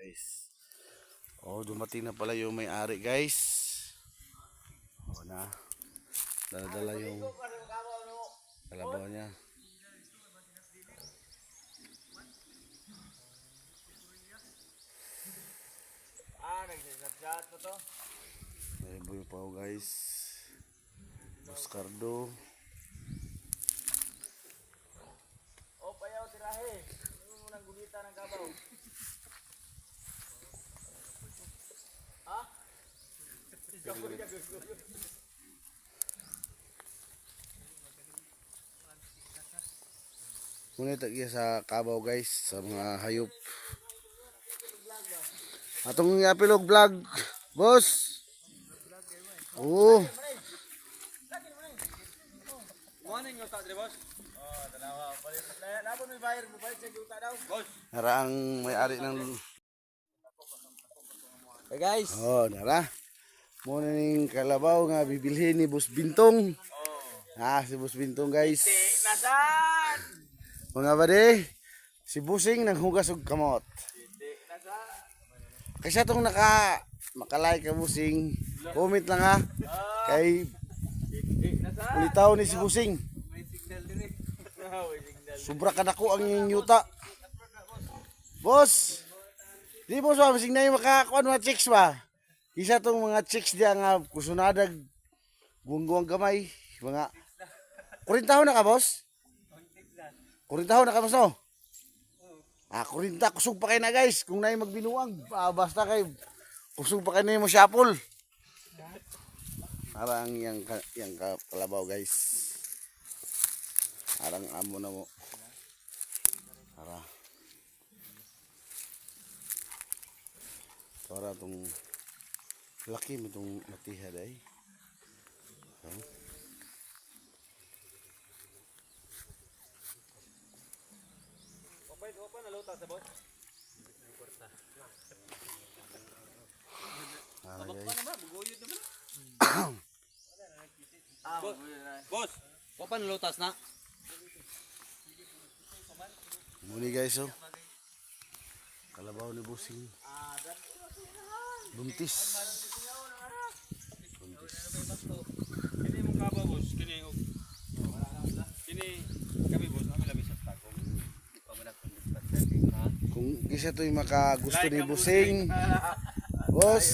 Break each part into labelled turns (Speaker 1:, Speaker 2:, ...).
Speaker 1: guys. Oh, dumating na pala yung may-ari, guys. Oh, na. Dala-dala yung kalabaw niya.
Speaker 2: Nagsasat mo to?
Speaker 1: May buyo pa ako, guys. Oscardo.
Speaker 2: O, payaw, tirahe. Ano mo nang gulita ng kabaw? Ha?
Speaker 1: Muna ito sa kabaw, guys. Sa mga hayop. Atong yapilog vlog, boss. Oo.
Speaker 2: Kuhanin nyo ta, boss? Oo, dalawa. Labon may bayar mo, bayar sa juta daw. Boss.
Speaker 1: Naraang may-ari ng...
Speaker 2: Hey guys.
Speaker 1: Oh, nara. Muna ning kalabaw nga bibilhin ni Boss Bintong. Si Boss Bintong, guys.
Speaker 2: Nasaan?
Speaker 1: Mga bade, si Busing naghugas og kamot. Kaysa itong makalike ka, Busing, comment lang ha. Kay ulitaw ni si Busing.
Speaker 2: May signal din eh. May signal.
Speaker 1: Sobra kadako ang iyong yuta. Boss, di boss ba, masing na yung makakuan mga chicks ba? Isa itong mga chicks diya nga kusunadag, buwang-buwang gamay. Mga 40 taon na ka, boss? 40 taon na ka, boss, no? 40, kusog pa kayo na, guys. Kung na yung magbinuang, basta kayo, kusog pa kayo na yung masyapol. Parang yung kalabaw, guys. Parang amo na mo. Para itong laki mo itong matihad ay.
Speaker 2: Opa, naluta sa boss. Boss, opa nalutas na.
Speaker 1: Muni, guys, oh. Kalabaw ni Busing. Buntis.
Speaker 2: Kini mong kabaw, boss. Kini kami, boss. Kami labi sa takong.
Speaker 1: Kung isa to yung makagusto ni Busing, boss,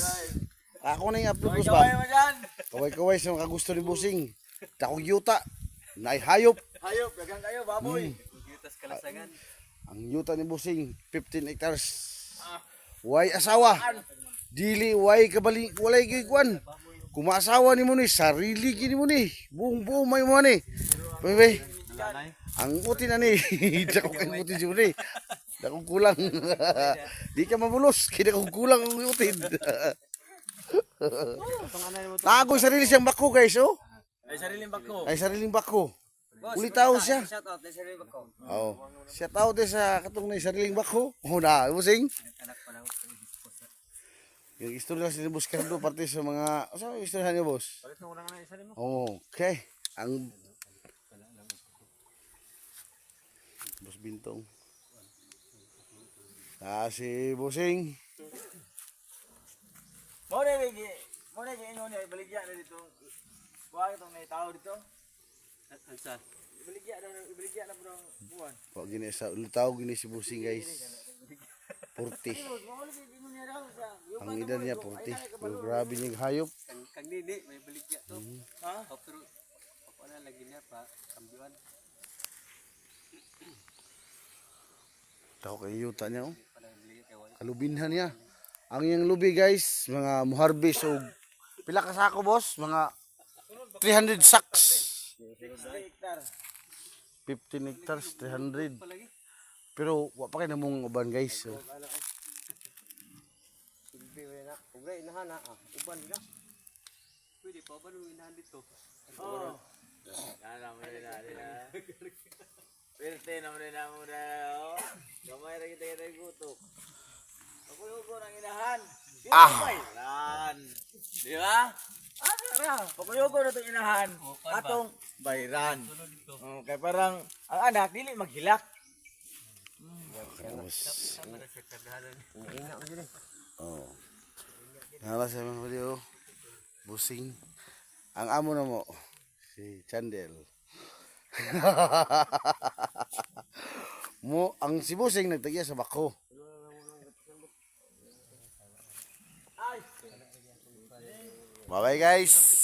Speaker 1: ako na yung upload, boss ba? Kaway-kaway sa makagusto ni Busing. Takong yuta, naihayop.
Speaker 2: Hayop, gagang kayo, baboy. Yutas kalasangan.
Speaker 1: Ang yuta ni Busing, 15 hectares. Way asawa. Dili way kabali, walay giguan. Kung maasawa ni mo ni, sarili gini mo ni. Buong may mo ni. Bye. Ang uti na ni. Dako kang uti si mo ni. Dakong kulang. Di ka mabulos. Kaya kong kulang ang utin. Tago sarili siyang bako, guys, oh.
Speaker 2: Ay, sariling bako.
Speaker 1: Ay sariling bako. Ulitaw siya.
Speaker 2: Shout out, ay sariling bako.
Speaker 1: Oh. Shout out sa katong na sariling bako. Oh na, Busing.
Speaker 2: Anak pa lang.
Speaker 1: Yung istorya si Boss Cardo parte sa mga sa istorya niyo, boss.
Speaker 2: Palit mo lang na isa rin mo.
Speaker 1: Okay. Ang Boss Bintong. Si Busing.
Speaker 2: Mo na inyo ni ibaligya na dito. Buwan itong may tao dito. Ansa? Ibaligya na po ng buwan.
Speaker 1: Pag gini sa ulitaw gini si Busing, guys. 40. Ang edad niya 40. Pero grabe niyang hayop.
Speaker 2: Kang didi, may baligya to. Ha? Pero ako na lagi niya pa kambiwan.
Speaker 1: Tako kay yuta niya, oh. Kalubinhan niya. Ang iyang lubi, guys, mga muharbis o pila ka sako, boss? Mga 300 sacks. 15 hectares, 300. Pero wa pa kay namong uban, guys. So.
Speaker 2: Ugay inahan na uban na. Pwede pa ba nung inahan dito? Oo. Ana mo na nila. Pwede naman na mo na. Gamay ra kita gutok. Ako nang inahan. Bayran. Di ba? Ra, pakuyugo na itong inahan. Atong bayran. Kaya parang ang anak dili maghilak.
Speaker 1: Tapos,
Speaker 2: Sama na siya kagalan. Inga mo dyan eh.
Speaker 1: oh. Nala sa mga video, busing. Ang amo na mo, si Chandel. Mo, ang si busing nagtagya sa bako. Bye guys.